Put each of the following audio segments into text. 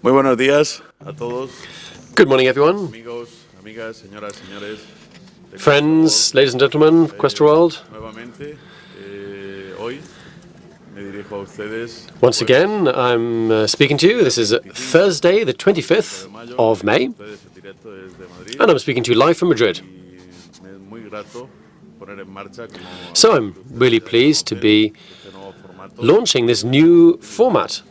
Muy buenos días a todos. Good morning, everyone. Amigos, amigas, señoras, señores. Friends, ladies and gentlemen, Questra world. Nuevamente, hoy me dirijo a ustedes. Once again, I'm speaking to you. This is Thursday, the 25th of May, and I'm speaking to you live from Madrid. So I'm really pleased to be launching this new format,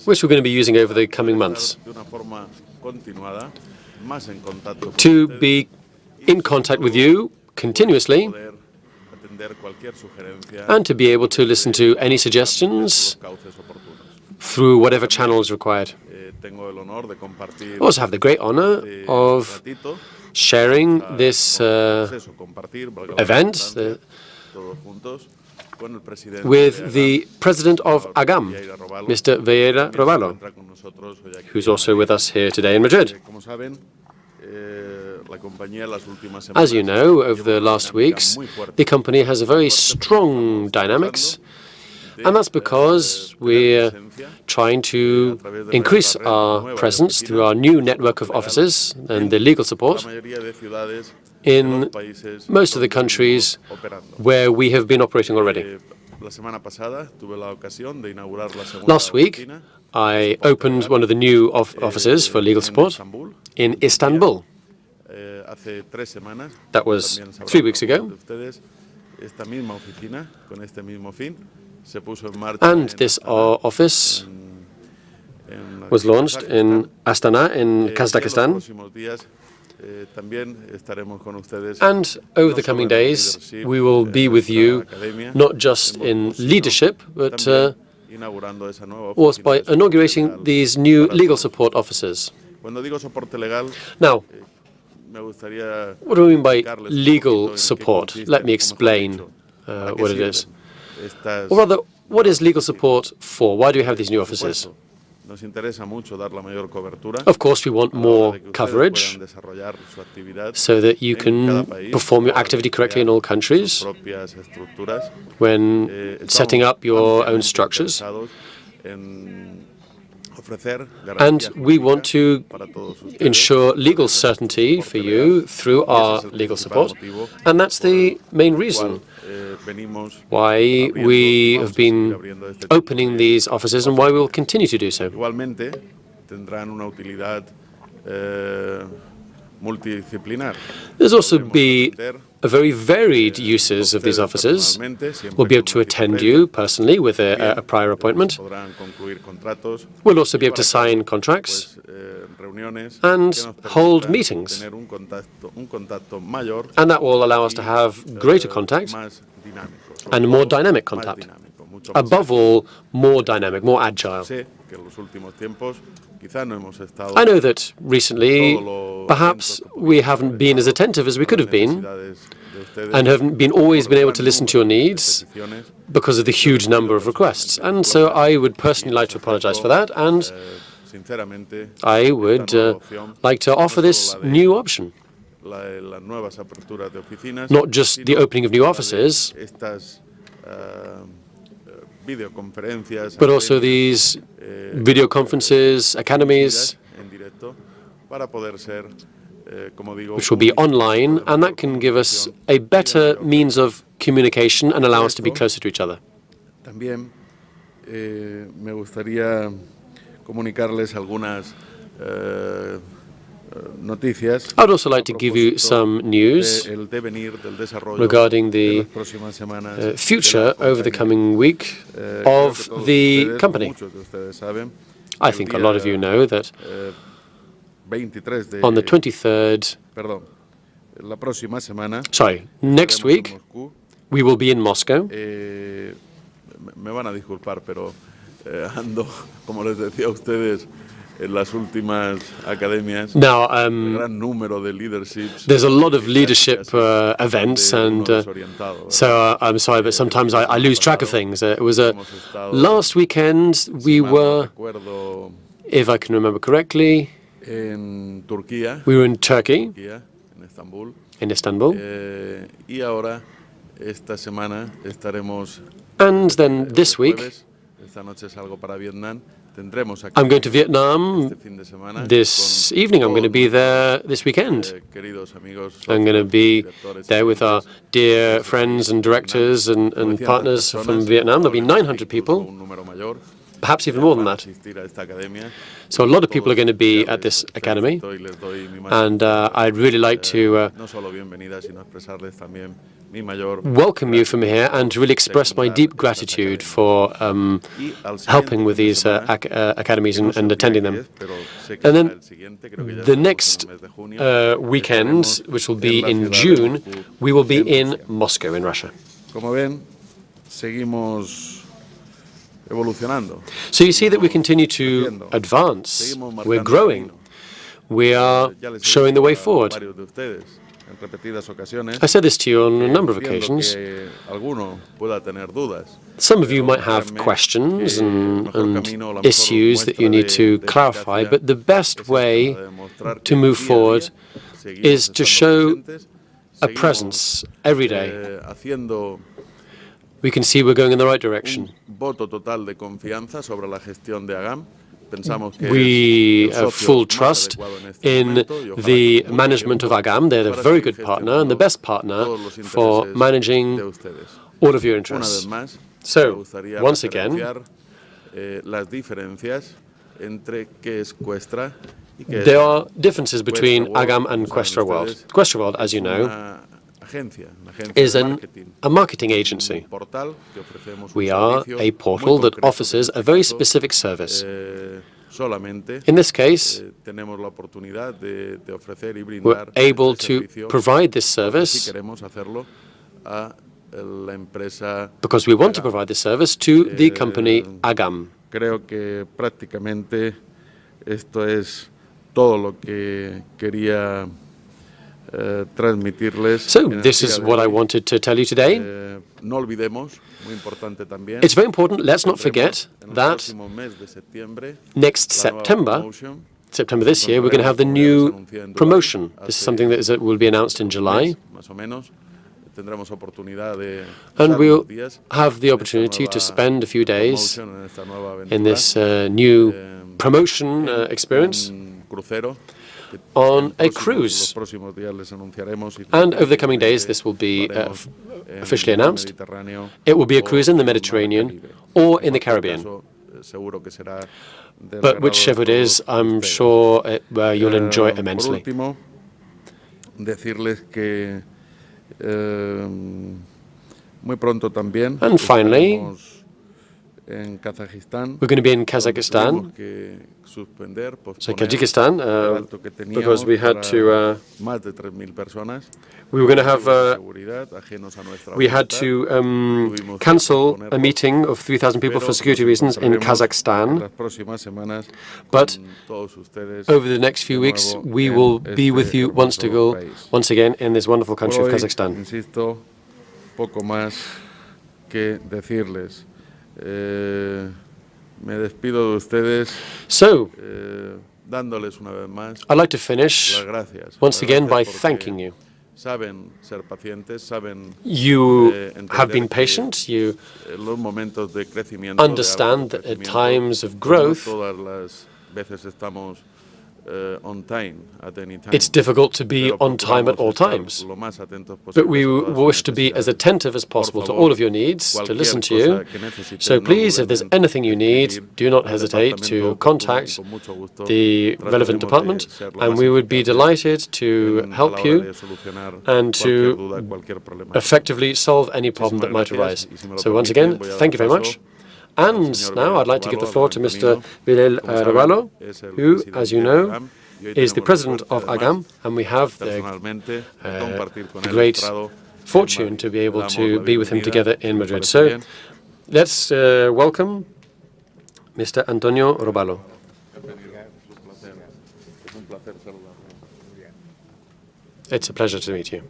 which we're going to be using over the coming months, to be in contact with you continuously and to be able to listen to any suggestions through whatever channel is required. I also have the great honor of sharing this event with the president of A.G.AM, Mr. Vieira, who's also with us here today in Madrid. As you know, over the last weeks, the company has a very strong dynamics, and that's because we're trying to increase our presence through our new network of offices and the legal support in most of the countries where we have been operating already. Last week, I opened one of the new offices for legal support in Istanbul. That was 3 weeks ago. And this office was launched in Astana in Kazakhstan. And over the coming days, we will be with you not just in leadership, but also by inaugurating these new legal support offices. Now, what do we mean by legal support? Let me explain what it is. Or rather, what is legal support for? Why do we have these new offices? Of course, we want more coverage so that you can perform your activity correctly in all countries when setting up your own structures. And we want to ensure legal certainty for you through our legal support. And that's the main reason why we have been opening these offices and why we will continue to do so. There's also be a very varied uses of these offices. We'll be able to attend you personally with a prior appointment. We'll also be able to sign contracts and hold meetings. And that will allow us to have greater contact and more dynamic contact. Above all, more dynamic, more agile. I know that recently, perhaps we haven't been as attentive as we could have been and haven't always been able to listen to your needs because of the huge number of requests. And so I would personally like to apologize for that, and I would like to offer this new option. Not just the opening of new offices, but also these video conferences, academies, which will be online, and that can give us a better means of communication and allow us to be closer to each other. I'd also like to give you some news regarding the future over the coming week of the company. I think a lot of you know that on the 23rd, next week, we will be in Moscow. Now, there's a lot of leadership events, and so I'm sorry, but sometimes I lose track of things. It was last weekend we were, if I can remember correctly, we were in Turkey, in Istanbul, and then this week I'm going to Vietnam this evening. I'm going to be there this weekend. I'm going to be there with our dear friends and directors and partners from Vietnam. There'll be 900 people, perhaps even more than that. So a lot of people are going to be at this academy, and I'd really like to welcome you from here and to really express my deep gratitude for helping with these academies and attending them. And then the next weekend, which will be in June, we will be in Moscow in Russia. So you see that we continue to advance. We're growing. We are showing the way forward. I said this to you on a number of occasions. Some of you might have questions and issues that you need to clarify, but the best way to move forward is to show a presence every day. We can see we're going in the right direction. We have full trust in the management of A.G.AM. They're a very good partner and the best partner for managing all of your interests. So, once again, there are differences between A.G.AM and Questra World. Questra World, as you know, is a marketing agency. We are a portal that offers a very specific service. In this case, we're able to provide this service because we want to provide this service to the company A.G.AM. So, this is what I wanted to tell you today. It's very important, let's not forget that next September this year, we're going to have the new promotion. This is something that will be announced in July. And we'll have the opportunity to spend a few days in this new promotion experience on a cruise. And over the coming days, this will be officially announced. It will be a cruise in the Mediterranean or in the Caribbean. But whichever it is, I'm sure you'll enjoy it immensely. And finally, we're going to be in Kazakhstan. So Kyrgyzstan, because we had to, we were going to have, we had to cancel a meeting of 3,000 people for security reasons in Kazakhstan. But over the next few weeks, we will be with you once again in this wonderful country of Kazakhstan. So, I'd like to finish once again by thanking you. You have been patient. You understand that at times of growth, it's difficult to be on time at all times. But we wish to be as attentive as possible to all of your needs, to listen to you. So please, if there's anything you need, do not hesitate to contact the relevant department, and we would be delighted to help you and to effectively solve any problem that might arise. So once again, thank you very much. And now I'd like to give the floor to Mr. Roballo, who, as you know, is the president of A.G.AM, and we have the great fortune to be able to be with him together in Madrid. So let's welcome Mr. Antonio Roballo. It's a pleasure to meet you.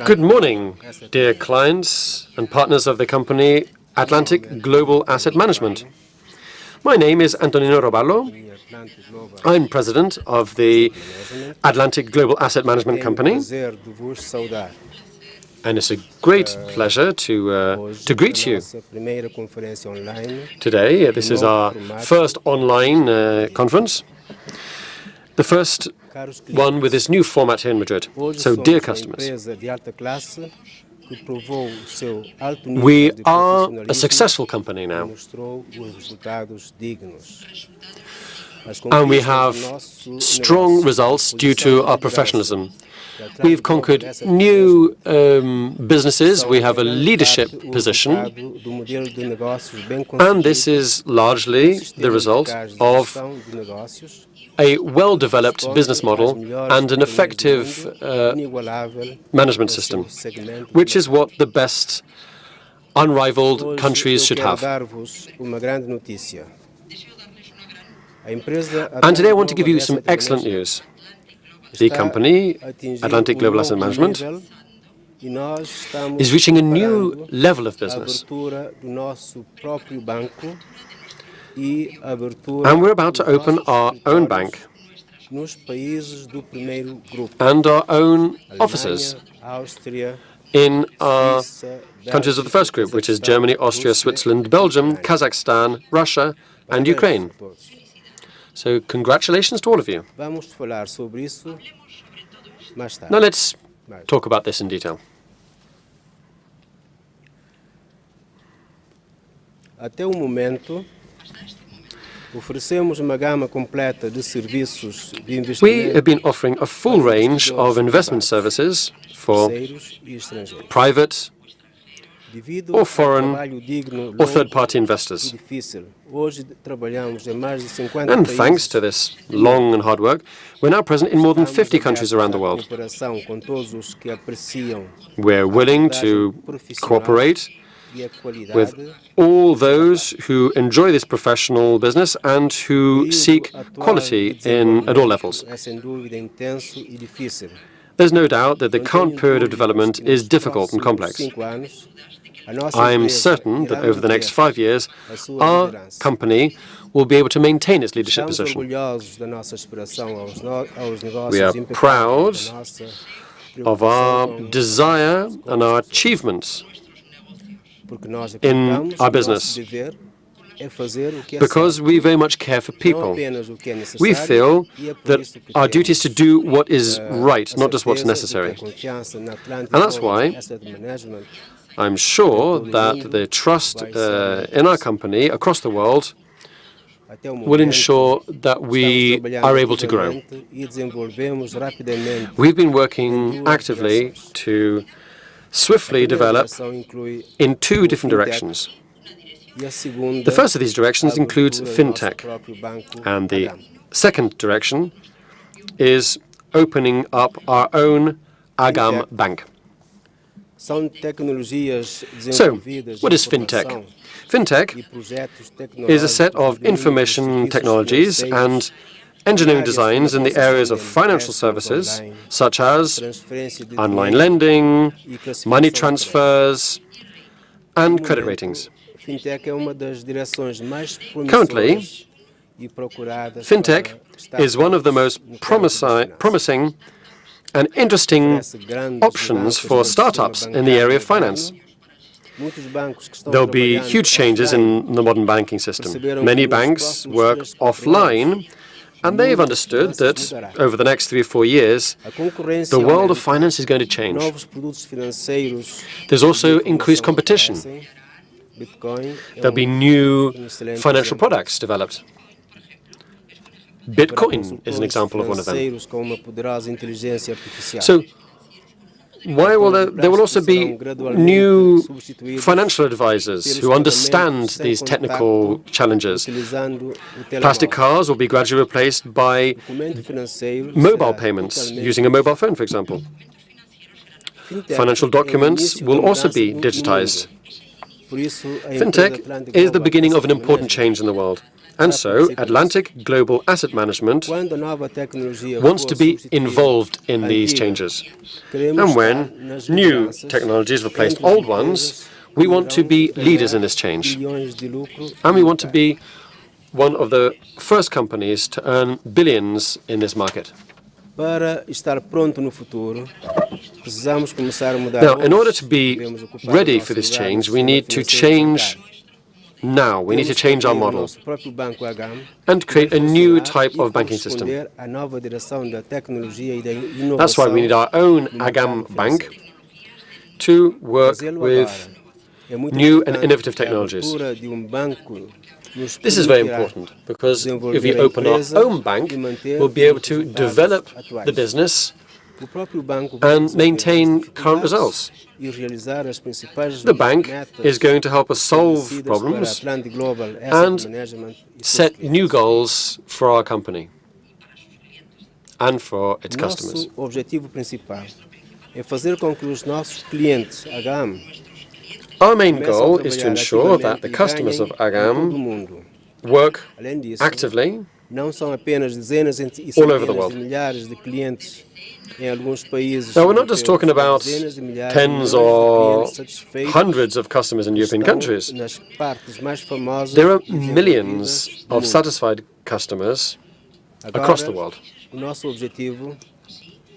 Good morning, dear clients and partners of the company Atlantic Global Asset Management. My name is Antonio Roballo, I'm president of the Atlantic Global Asset Management Company, and it's a great pleasure to greet you today. This is our first online conference, the first one with this new format here in Madrid. So, dear customers, we are a successful company now, and we have strong results due to our professionalism. We've conquered new businesses, we have a leadership position, and this is largely the result of a well-developed business model and an effective management system, which is what the best unrivaled countries should have. And today I want to give you some excellent news. The company, Atlantic Global Asset Management, is reaching a new level of business. And we're about to open our own bank and our own offices in our countries of the first group, which is Germany, Austria, Switzerland, Belgium, Kazakhstan, Russia, and Ukraine. So congratulations to all of you. Now let's talk about this in detail. We have been offering a full range of investment services for private or foreign or third-party investors. And thanks to this long and hard work, we're now present in more than 50 countries around the world. We're willing to cooperate with all those who enjoy this professional business and who seek quality at all levels. There's no doubt that the current period of development is difficult and complex. I'm certain that over the next 5 years, our company will be able to maintain its leadership position. We are proud of our desire and our achievements in our business, because we very much care for people. We feel that our duty is to do what is right, not just what's necessary. And that's why I'm sure that the trust in our company across the world will ensure that we are able to grow. We've been working actively to swiftly develop in 2 different directions. The first of these directions includes fintech, and the second direction is opening up our own A.G.AM bank. So, what is fintech? Fintech is a set of information technologies and engineering designs in the areas of financial services, such as online lending, money transfers, and credit ratings. Currently, fintech is one of the most promising and interesting options for startups in the area of finance. There'll be huge changes in the modern banking system. Many banks work offline, and they've understood that over the next 3 or 4 years, the world of finance is going to change. There's also increased competition. There'll be new financial products developed. Bitcoin is an example of one of them. So, there will also be new financial advisors who understand these technical challenges. Plastic cars will be gradually replaced by mobile payments, using a mobile phone, for example. Financial documents will also be digitized. Fintech is the beginning of an important change in the world. And so, Atlantic Global Asset Management wants to be involved in these changes. And when new technologies replace old ones, we want to be leaders in this change. And we want to be one of the first companies to earn billions in this market. Para estar pronto no futuro, precisamos começar a mudar Now, in hoje. order to be Devemos ocupar ready o for nosso this lugar no change, we sistema need to financeiro change bancário. now. We need to Temos que change our abrir o model nosso próprio banco A.G.AM and que create vai a new funcionar type e of banking system. corresponder à nova direção da tecnologia e da inovação. That's why we need our own no A.G.AM mercado bank financeiro. to work Fazê-lo with agora é muito new and importante, innovative porque a technologies. abertura de banco nos This is very permitirá important because if we desenvolver a open our empresa own bank, e manter we'll be able os to resultados develop atuais. the business O próprio banco vai and resolver maintain as current dificuldades results. e realizar as principais The bank metas is going to help us solve estabelecidas para problems a Plan de Global Asset and Management e seus set clientes. new goals for our company and for its Nosso customers. objetivo principal é fazer com que os nossos clientes A.G.AM Our main comecem a goal is to trabalhar ensure that ativamente the e customers ganhem of em todo o A.G.AM mundo. work Além disso, actively não são apenas dezenas e all over the centenas world. de milhares de clientes em alguns países Now, we're not just talking europeus, about dezenas de milhares, tens milhões de or clientes satisfeitos hundreds of customers in European estão countries. nas partes mais famosas There are e desenvolvidas millions do of mundo. satisfied customers across the world O nosso objetivo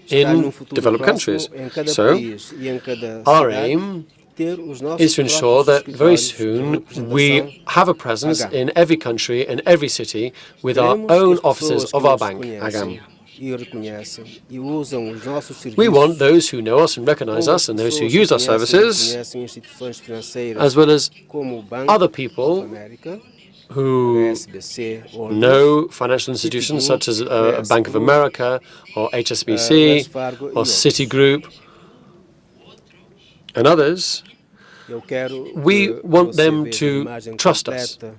está num in futuro developed próximo countries. em cada So, país e em cada our cidade aim ter os nossos is to ensure próprios that very escritórios de soon representação. we have a presence in every country and every city with our Queremos own que as offices pessoas que of our nos bank, conhecem A.G.AM. e reconhecem e usam os nossos serviços. We want those who know us and recognize us and those who use our services, conhecem instituições financeiras as well as como o Banco other of people America, who SBC, ou know financial institutions such as Bank of America or HSBC or Citigroup and others. Eu quero We que want você them veja a to imagem trust us completa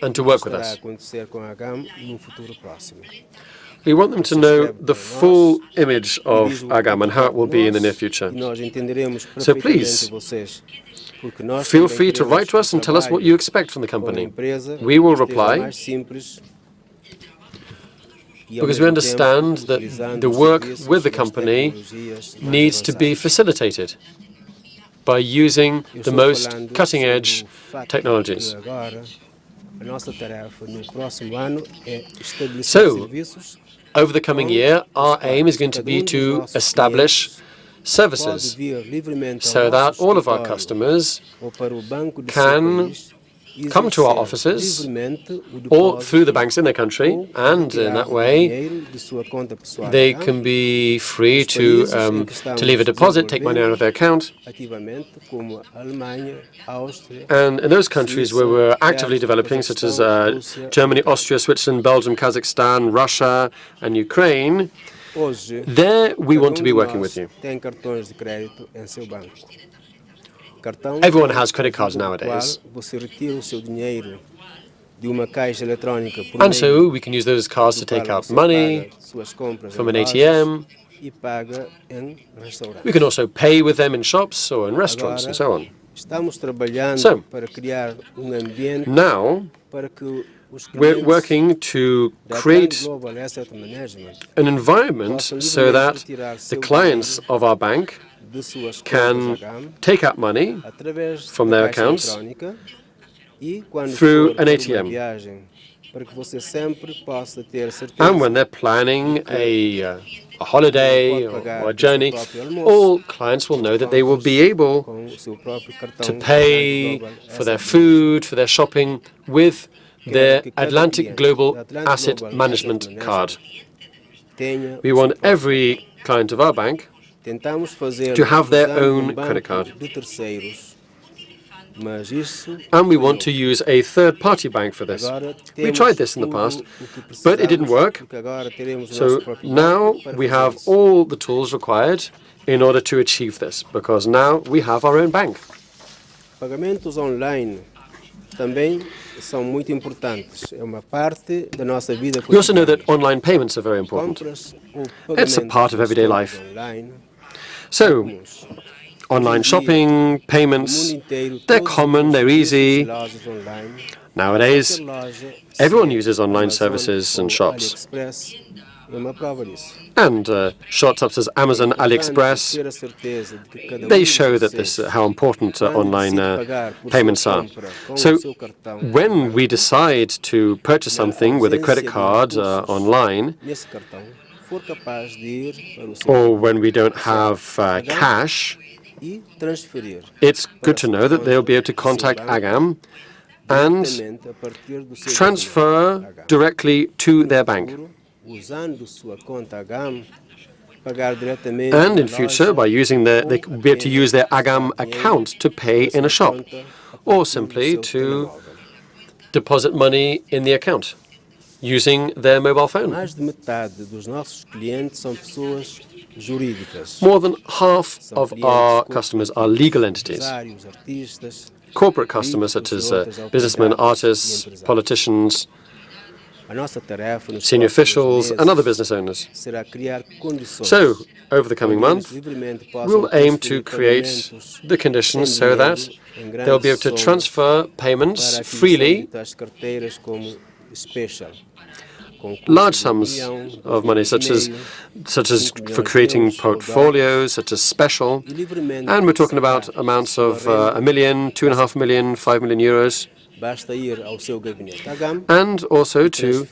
and to do que work with estará a us. acontecer com a A.G.AM num futuro próximo. We want them to know the full image of A.G.AM and how it will be in the near future. E nós entenderemos So perfeitamente please, vocês, porque nós feel também free to queremos write to us and tell us what you expect from the com a company. empresa We will esteja reply mais simples e, ao because we mesmo tempo, understand that utilizando the os work serviços with the das company tecnologias mais needs to be avançadas. facilitated by using Eu the estou most falando cutting-edge sobre o fato technologies. que agora a nossa tarefa no próximo ano é estabelecer So, serviços over the coming year, our aim is going to be to establish services so that all of our customers can come to our offices or through the banks in their country, and in that way they can be free to leave a deposit, take money out of their account. And in those countries where we're actively developing, such as Germany, Austria, Switzerland, Belgium, Kazakhstan, Russia, and Ukraine, there we want to be working with you. Everyone has credit cards nowadays. And so we can use those cards to take out money from an A.G.AM. We can also pay with them in shops or in restaurants and so on. So, now we're working to create an environment so that the clients of our bank can take out money from their accounts through an ATM. And when they're planning a holiday or a journey, all clients will know that they will be able to pay for their food, for their shopping with their Atlantic Global Asset Management card. We want every client of our bank to have their own credit card. And we want to use a third-party bank for this. We tried this in the past, but it didn't work. So now we have all the tools required in order to achieve this, because now we have our own bank. Pagamentos online também são muito importantes. É uma parte da nossa vida cotidiana. We also know that online payments are very important. It's a part of everyday life. So, online shopping, payments, they're common, they're easy. Nowadays, everyone uses online services and shops. And shops such as Amazon, AliExpress, they show that how important online payments are. So when we decide to purchase something with a credit card online, or when we don't have cash, it's good to know that they'll be able to contact A.G.AM and transfer directly to their bank. And in future, by using they will be able to use their A.G.AM account to pay in a shop, or simply to deposit money in the account using their mobile phone. More than half of our customers are legal entities. Corporate customers such as businessmen, artists, politicians, senior officials, and other business owners. So, over the coming month, we'll aim to create the conditions so that they'll be able to transfer payments freely, large sums of money, such as for creating portfolios, such as special, and we're talking about amounts of 1 million, 2.5 million, 5 million euros, and also to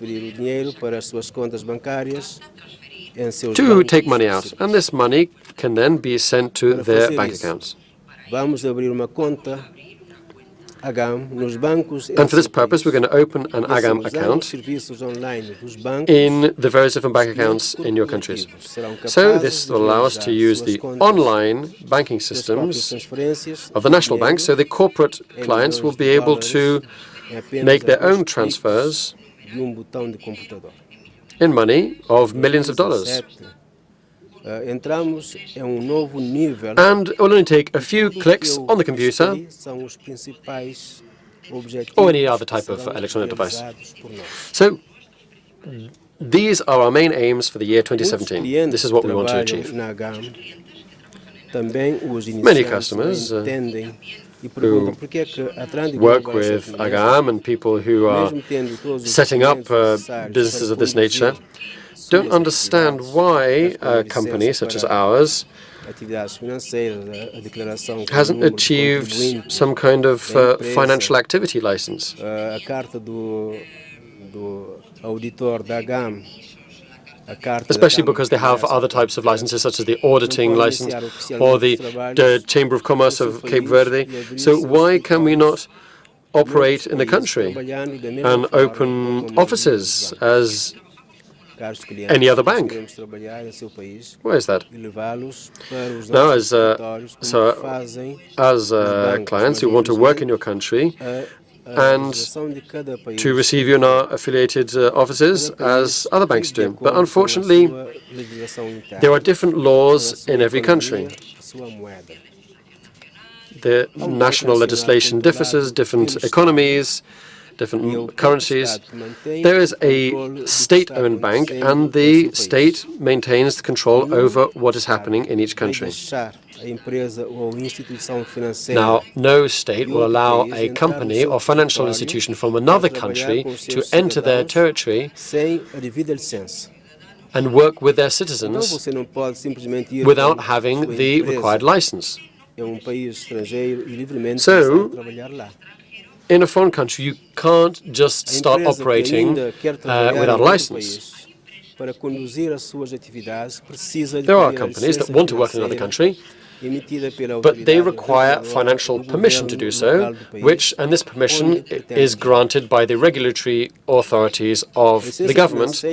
take money out, and this money can then be sent to their bank accounts. And for this purpose, we're going to open an A.G.AM account in the various different bank accounts in your countries. So this will allow us to use the online banking systems of the national banks, so the corporate clients will be able to make their own transfers in money of millions of dollars. And it will only take a few clicks on the computer or any other type of electronic device. So these are our main aims for the year 2017. This is what we want to achieve. Many customers who work with A.G.AM and people who are setting up businesses of this nature don't understand why a company such as ours hasn't achieved some kind of financial activity license. Especially because they have other types of licenses, such as the auditing license or the Chamber of Commerce of Cape Verde. So why can we not operate in the country and open offices as any other bank? Where is that? Now, as clients who want to work in your country and to receive you in our affiliated offices as other banks do. But unfortunately, there are different laws in every country. The national legislation differs, different economies, different currencies. There is a state-owned bank, and the state maintains the control over what is happening in each country. Now, no state will allow a company or financial institution from another country to enter their territory and work with their citizens without having the required license. So, in a foreign country, you can't just start operating without a license. There are companies that want to work in another country, but they require financial permission to do so, and this permission is granted by the regulatory authorities of the government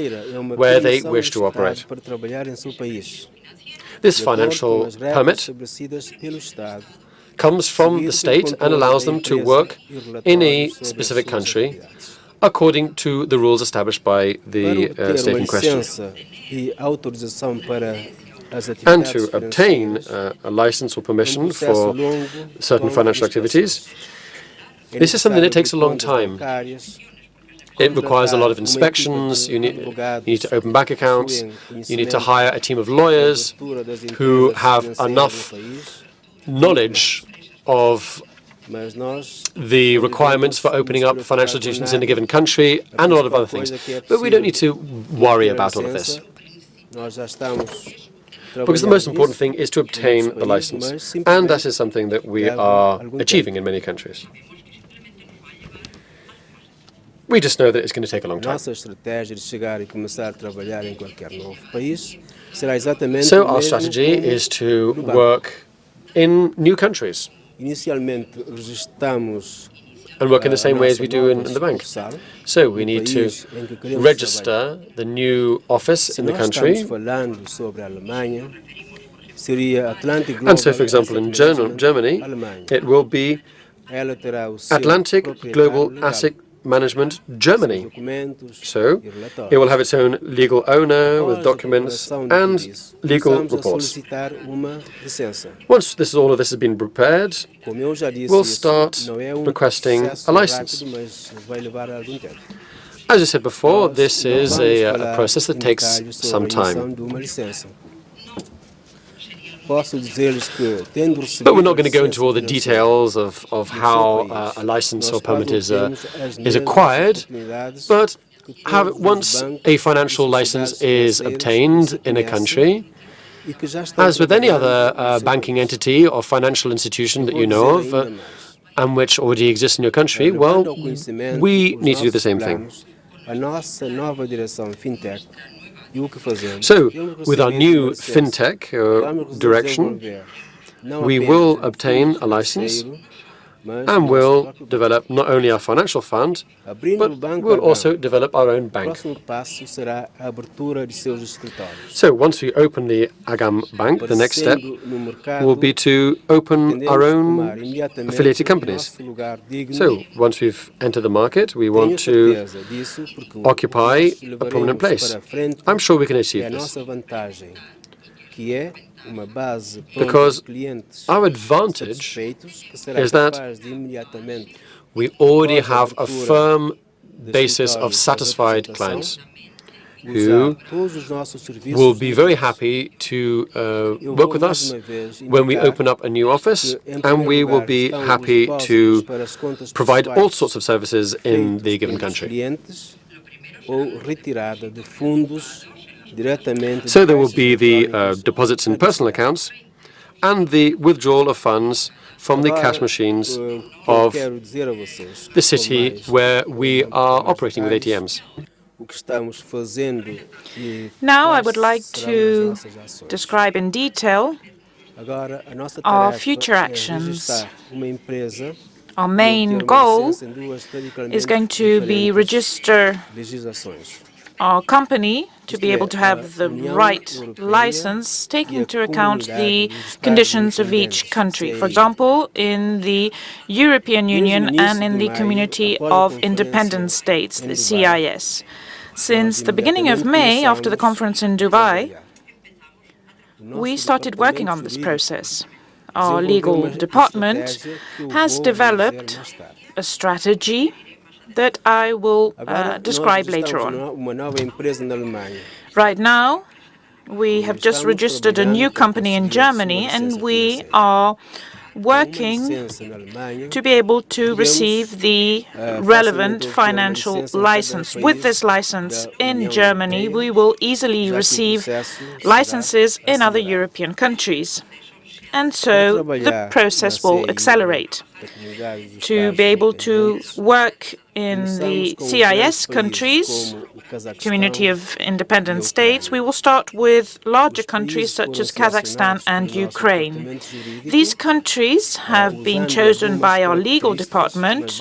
where they wish to operate. This financial permit comes from the state and allows them to work in a specific country according to the rules established by the state in question. And to obtain a license or permission for certain financial activities, this is something that takes a long time. It requires a lot of inspections. You need to open bank accounts. You need to hire a team of lawyers who have enough knowledge of the requirements for opening up financial institutions in a given country and a lot of other things. But we don't need to worry about all of this. Because the most important thing is to obtain the license, and that is something that we are achieving in many countries. We just know that it's going to take a long time. So our strategy is to work in new countries and work in the same way as we do in the bank. So we need to register the new office in the country. And so, for example, in Germany, it will be Atlantic Global Asset Management Germany. So it will have its own legal owner with documents and legal reports. Once all of this has been prepared, we'll start requesting a license. As I said before, this is a process that takes some time. But we're not going to go into all the details of how a license or permit is acquired. But once a financial license is obtained in a country, as with any other banking entity or financial institution that you know of, and which already exists in your country, well, we need to do the same thing. So, with our new fintech direction, we will obtain a license and will develop not only our financial fund, but we'll also develop our own bank. So once we open the A.G.AM bank, the next step will be to open our own affiliated companies. So once we've entered the market, we want to occupy a prominent place. I'm sure we can achieve this. Because our advantage is that we already have a firm basis of satisfied clients who will be very happy to work with us when we open up a new office, and we will be happy to provide all sorts of services in the given country. So there will be the deposits in personal accounts and the withdrawal of funds from the cash machines of the city where we are operating with ATMs. Now I would like to describe in detail our future actions. Our main goal is going to be register our company to be able to have the right license, taking into account the conditions of each country. For example, in the European Union and in the Community of Independent States, the CIS. Since the beginning of May, after the conference in Dubai, we started working on this process. Our legal department has developed a strategy that I will describe later on. Right now, we have just registered a new company in Germany, and we are working to be able to receive the relevant financial license. With this license in Germany, we will easily receive licenses in other European countries. And so the process will accelerate. To be able to work in the CIS countries, Community of Independent States, we will start with larger countries such as Kazakhstan and Ukraine. These countries have been chosen by our legal department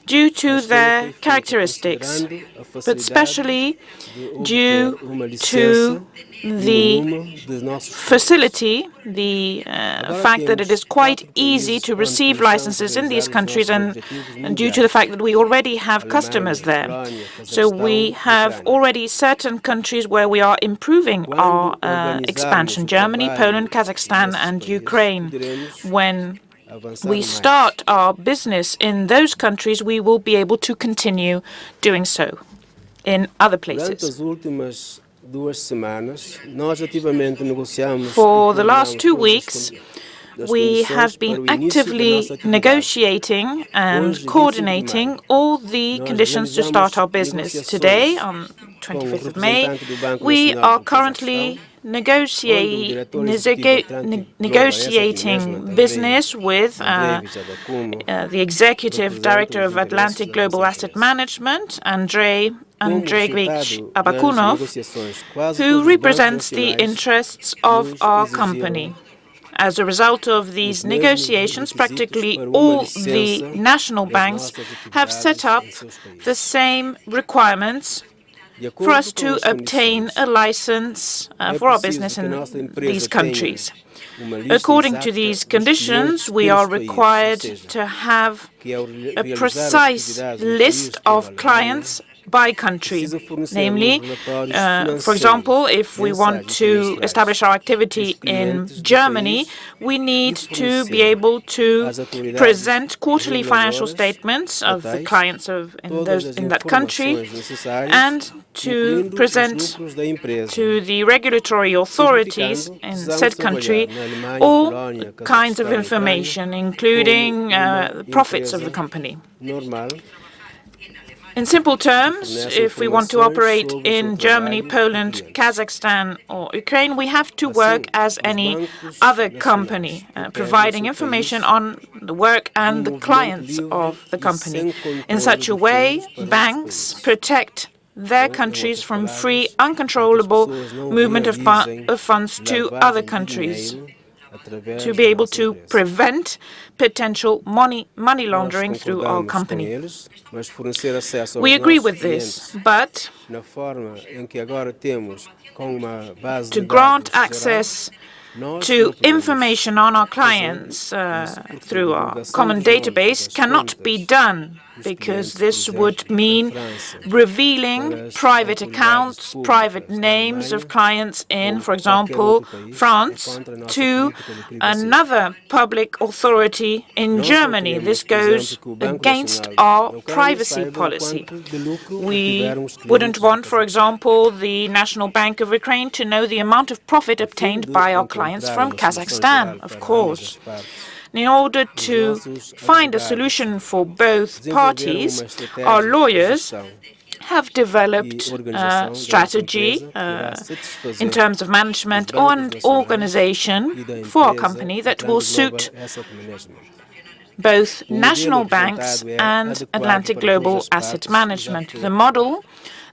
due to their characteristics, but especially due to the facility, the fact that it is quite easy to receive licenses in these countries, and due to the fact that we already have customers there. So we have already certain countries where we are improving our expansion: Germany, Poland, Kazakhstan, and Ukraine. When we start our business in those countries, we will be able to continue doing so in other places. For the last 2 weeks, we have been actively negotiating and coordinating all the conditions to start our business. Today, on 25th of May, we are currently negotiating business with the Executive Director of Atlantic Global Asset Management, Andrzej Abakunov, who represents the interests of our company. As a result of these negotiations, practically all the national banks have set up the same requirements for us to obtain a license for our business in these countries. According to these conditions, we are required to have a precise list of clients by country. Namely, for example, if we want to establish our activity in Germany, we need to be able to present quarterly financial statements of the clients in that country and to present to the regulatory authorities in said country all kinds of information, including the profits of the company. In simple terms, if we want to operate in Germany, Poland, Kazakhstan, or Ukraine, we have to work as any other company, providing information on the work and the clients of the company. In such a way, banks protect their countries from free, uncontrollable movement of funds to other countries, to be able to prevent potential money laundering through our company. We agree with this, but to grant access to information on our clients through our common database cannot be done, because this would mean revealing private accounts, private names of clients in, for example, France, to another public authority in Germany. This goes against our privacy policy. We wouldn't want, for example, the National Bank of Ukraine to know the amount of profit obtained by our clients from Kazakhstan, of course. In order to find a solution for both parties, our lawyers have developed a strategy in terms of management and organization for our company that will suit both national banks and Atlantic Global Asset Management. The model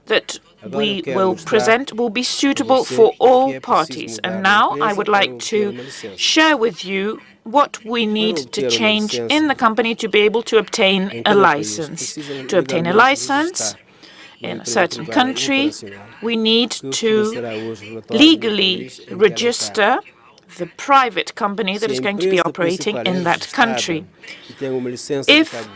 that we will present will be suitable for all parties. And now I would like to share with you what we need to change in the company to be able to obtain a license. To obtain a license in a certain country, we need to legally register the private company that is going to be operating in that country. If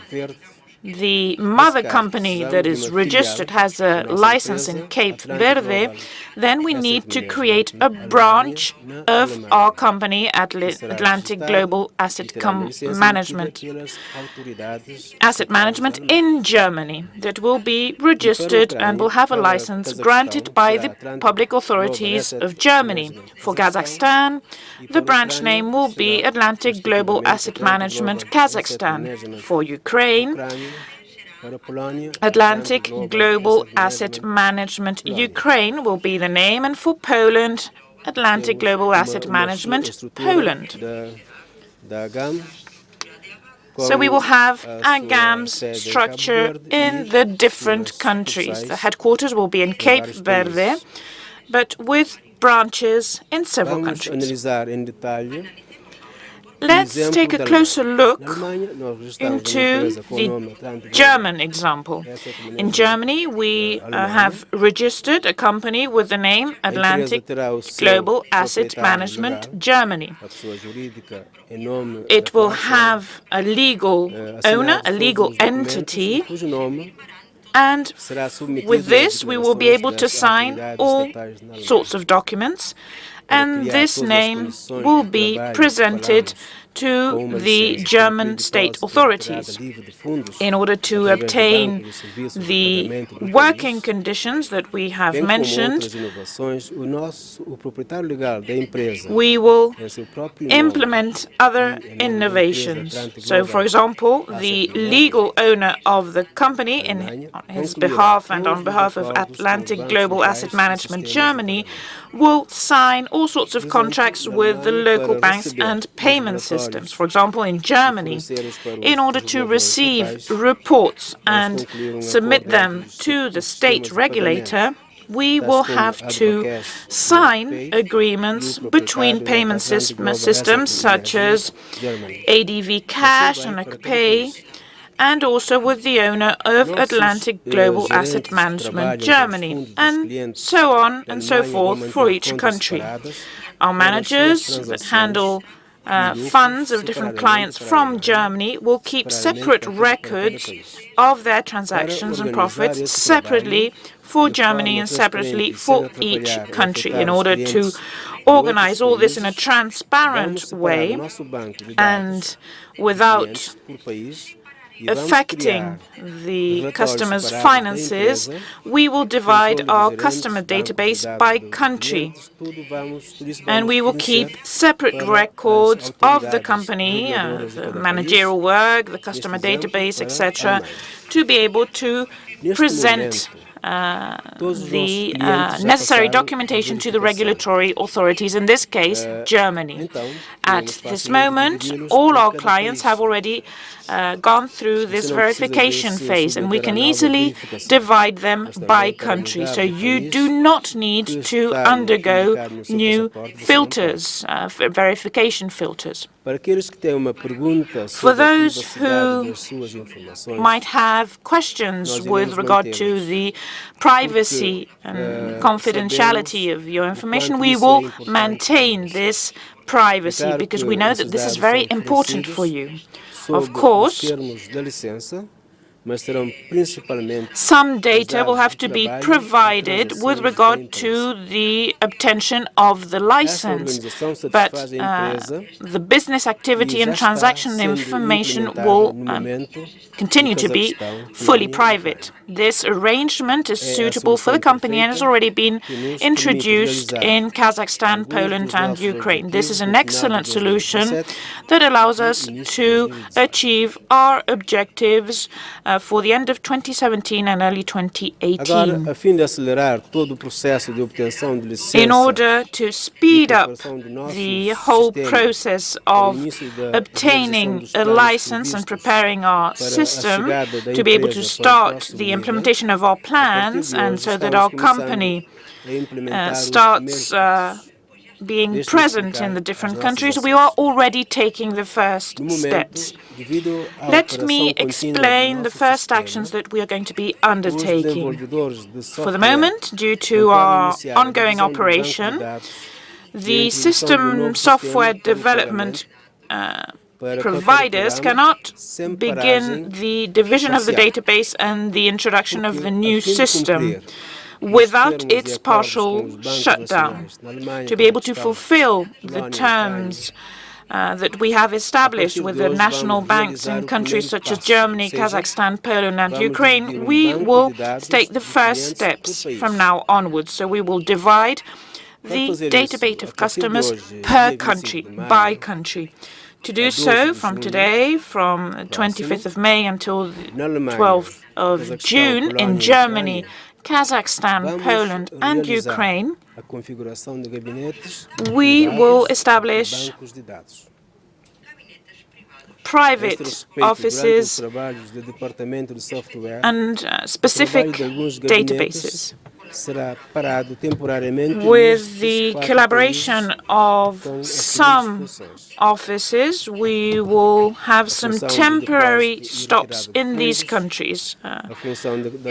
the mother company that is registered has a license in Cape Verde, then we need to create a branch of our company at Atlantic Global Asset Management in Germany that will be registered and will have a license granted by the public authorities of Germany. For Kazakhstan, the branch name will be Atlantic Global Asset Management Kazakhstan. For Ukraine, Atlantic Global Asset Management Ukraine will be the name, and for Poland, Atlantic Global Asset Management Poland. So we will have A.G.AM's structure in the different countries. The headquarters will be in Cape Verde, but with branches in several countries. Let's take a closer look into the German example. In Germany, we have registered a company with the name Atlantic Global Asset Management Germany. It will have a legal owner, a legal entity, and with this we will be able to sign all sorts of documents, and this name will be presented to the German state authorities in order to obtain the working conditions that we have mentioned. We will implement other innovations. So, for example, the legal owner of the company, on his behalf and on behalf of Atlantic Global Asset Management Germany, will sign all sorts of contracts with the local banks and payment systems. For example, in Germany, in order to receive reports and submit them to the state regulator, we will have to sign agreements between payment systems such as ADV Cash and Pay, and also with the owner of Atlantic Global Asset Management Germany, and so on and so forth for each country. Our managers that handle funds of different clients from Germany will keep separate records of their transactions and profits separately for Germany and separately for each country in order to organize all this in a transparent way and without affecting the customer's finances. We will divide our customer database by country, and we will keep separate records of the company, the managerial work, the customer database, etc., to be able to present the necessary documentation to the regulatory authorities, in this case, Germany. At this moment, all our clients have already gone through this verification phase, and we can easily divide them by country. So you do not need to undergo new filters, verification filters. For those who might have questions with regard to the privacy and confidentiality of your information, we will maintain this privacy because we know that this is very important for you. Of course, some data will have to be provided with regard to the obtention of the license, but the business activity and transaction information will continue to be fully private. This arrangement is suitable for the company and has already been introduced in Kazakhstan, Poland, and Ukraine. This is an excellent solution that allows us to achieve our objectives for the end of 2017 and early 2018. In order to speed up the whole process of obtaining a license and preparing our system to be able to start the implementation of our plans, and so that our company starts being present in the different countries, we are already taking the first steps. Let me explain the first actions that we are going to be undertaking. For the moment, due to our ongoing operation, the system software development providers cannot begin the division of the database and the introduction of the new system without its partial shutdown. To be able to fulfill the terms that we have established with the national banks in countries such as Germany, Kazakhstan, Poland, and Ukraine, we will take the first steps from now onwards. So we will divide the database of customers per country, by country. To do so, from today, from 25th of May until 12th of June, in Germany, Kazakhstan, Poland, and Ukraine, we will establish private offices and specific databases. With the collaboration of some offices, we will have some temporary stops in these countries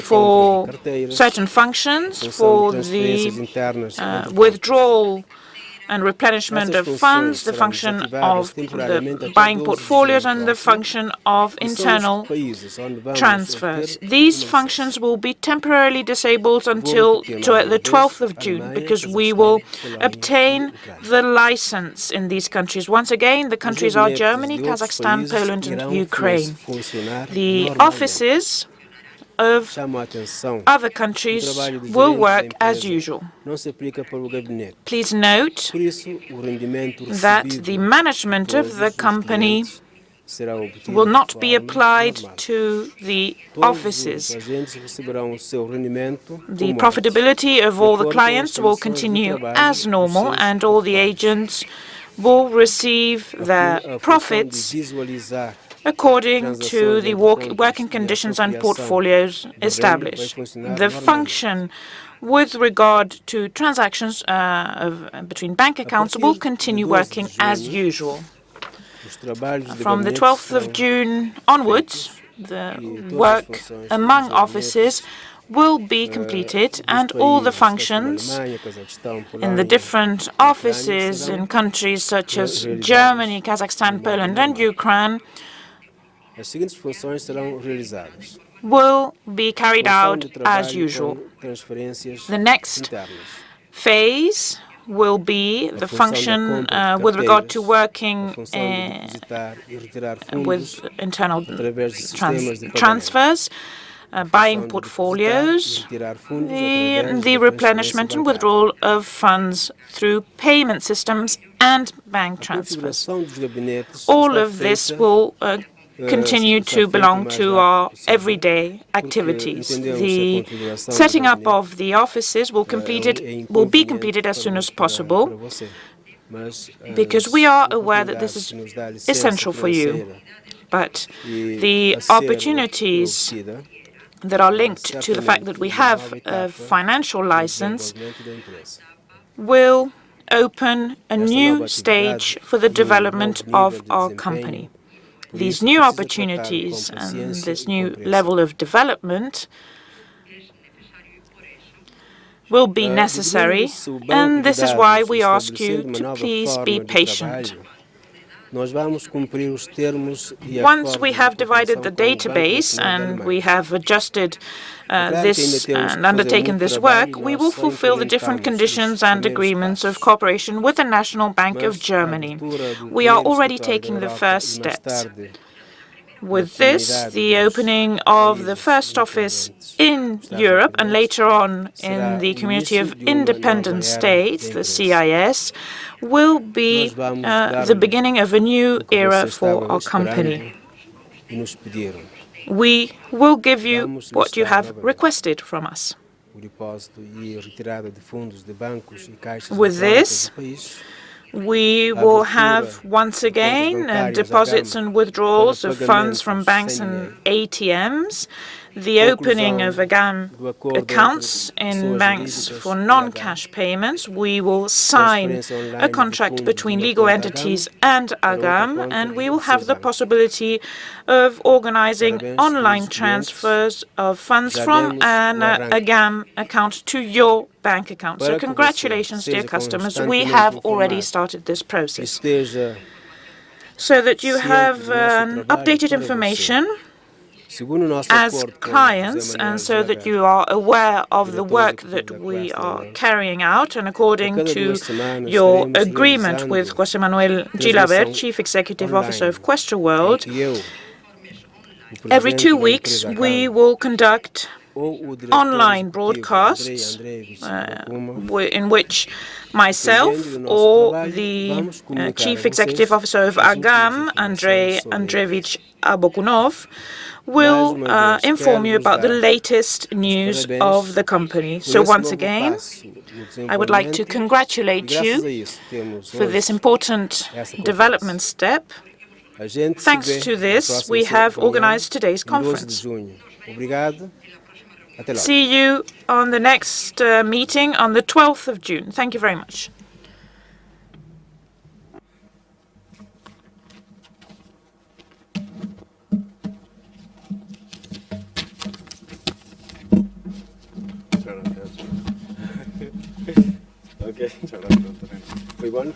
for certain functions, for the withdrawal and replenishment of funds, the function of the buying portfolios, and the function of internal transfers. These functions will be temporarily disabled until the 12th of June, because we will obtain the license in these countries. Once again, the countries are Germany, Kazakhstan, Poland, and Ukraine. The offices of other countries will work as usual. Please note that the management of the company will not be applied to the offices. The profitability of all the clients will continue as normal, and all the agents will receive their profits according to the working conditions and portfolios established. The function with regard to transactions between bank accounts will continue working as usual. From the 12th of June onwards, the work among offices will be completed, and all the functions in the different offices in countries such as Germany, Kazakhstan, Poland, and Ukraine will be carried out as usual. The next phase will be the function with regard to working with internal transfers, buying portfolios, the replenishment and withdrawal of funds through payment systems and bank transfers. All of this will continue to belong to our everyday activities. The setting up of the offices will be completed as soon as possible, because we are aware that this is essential for you. But the opportunities that are linked to the fact that we have a financial license will open a new stage for the development of our company. These new opportunities and this new level of development will be necessary, and this is why we ask you to please be patient. Once we have divided the database and we have adjusted this and undertaken this work, we will fulfill the different conditions and agreements of cooperation with the National Bank of Germany. We are already taking the first steps. With this, the opening of the first office in Europe and later on in the Community of Independent States, the CIS, will be the beginning of a new era for our company. We will give you what you have requested from us. With this, we will have, once again, deposits and withdrawals of funds from banks and ATMs, the opening of A.G.AM accounts in banks for non-cash payments. We will sign a contract between legal entities and A.G.AM, and we will have the possibility of organizing online transfers of funds from an A.G.AM account to your bank account. So congratulations, dear customers. We have already started this process. So that you have updated information as clients, and so that you are aware of the work that we are carrying out, and according to your agreement with José Manuel Gilabert, Chief Executive Officer of Questra World, every 2 weeks we will conduct online broadcasts in which myself or the Chief Executive Officer of A.G.AM, Andrei Andreevich Abokunov, will inform you about the latest news of the company. So once again, I would like to congratulate you for this important development step. Thanks to this, we have organized today's conference. See you on the next meeting on the 12th of June. Thank you very much. Okay, muchas gracias, Antonio. Foi bom?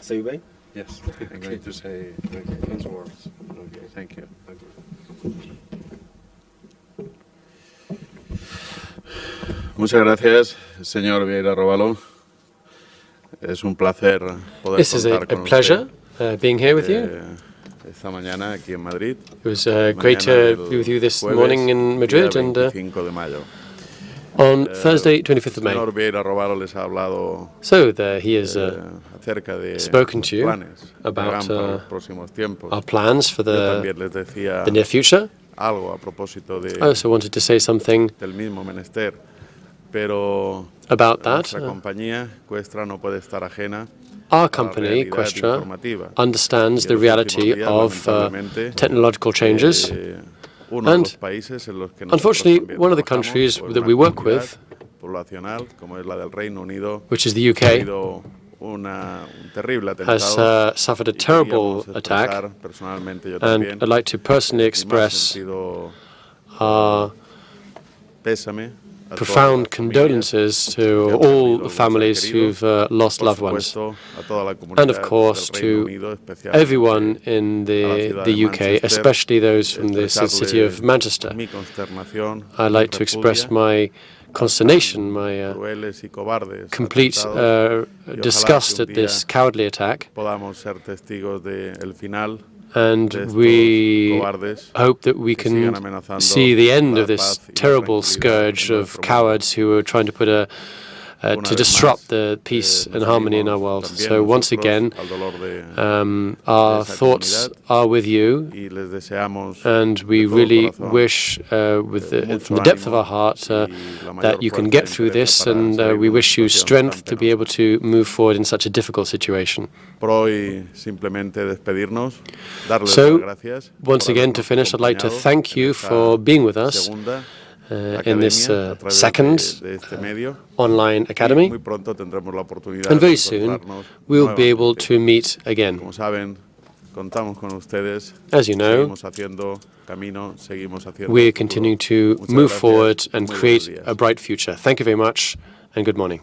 Saiu bem? Yes, I'm going to say those words. Okay, thank you. Muchas gracias, señor Vieira Robalo. Es un placer poder This is a contar con pleasure usted, being here with you. esta mañana aquí en Madrid. It was great to be with you this morning in Madrid, and 25 de mayo. on Thursday, 25th of May. Señor Vieira Robalo les ha hablado So there he has acerca de spoken to you planes que about hagan para los próximos tiempos. our plans for Yo the también les decía near future. algo a propósito de, I also wanted to say something del mismo menester, pero about that. nuestra compañía Questra no puede estar ajena Our a la company, realidad Questra, informativa. understands Y the en los reality últimos días, of lamentablemente, technological changes. Uno de And los países en los que nosotros unfortunately, también one of the trabajamos, countries por that una we work comunidad with, poblacional, como es la del Reino Unido, which is the ha UK, habido un terrible has atentado. suffered a Y terrible queríamos attack, expresar personalmente yo and también I'd like to personally mi más express sentido our pésame a todas profound las familias condolences que to han all perdido the un ser families querido, who've lost por loved ones, supuesto, a toda la and comunidad of course del Reino to Unido, especialmente everyone in the UK, especially those from the city of Manchester. mi consternación, I'd mi like to express repudia my consternation, my crueles y cobardes complete atentados, y ojalá disgust que un at this cowardly attack, podamos ser testigos del final and de estos we cobardes hope that we que sigan can amenazando see the end la of this paz y la terrible tranquilidad scourge en of nuestro mundo. cowards who are trying to put Una to vez disrupt más, the peace and nos harmony in our unimos world. también So once nosotros again, al dolor de our esa thoughts comunidad, are with you, y les deseamos and we de todo really corazón wish, from mucho the depth of ánimo our heart, y la mayor that you can fuerza get y through entereza this, para and salir we de una wish you situación strength tan to be able to move forward in such a difficult situation. Por hoy simplemente despedirnos, darles So, las gracias once por again, to habernos finish, I'd like to acompañado thank en you esta for being with us segunda in this academia a través second de este medio. online Y academy, muy pronto tendremos la oportunidad and de very soon encontrarnos we'll be able nuevamente. to meet again. Como saben, contamos con ustedes. As you know, Seguimos haciendo camino, seguimos haciendo we're futuro. continuing to Muchas move gracias forward y and muy buenos create días. a bright future. Thank you very much, and good morning.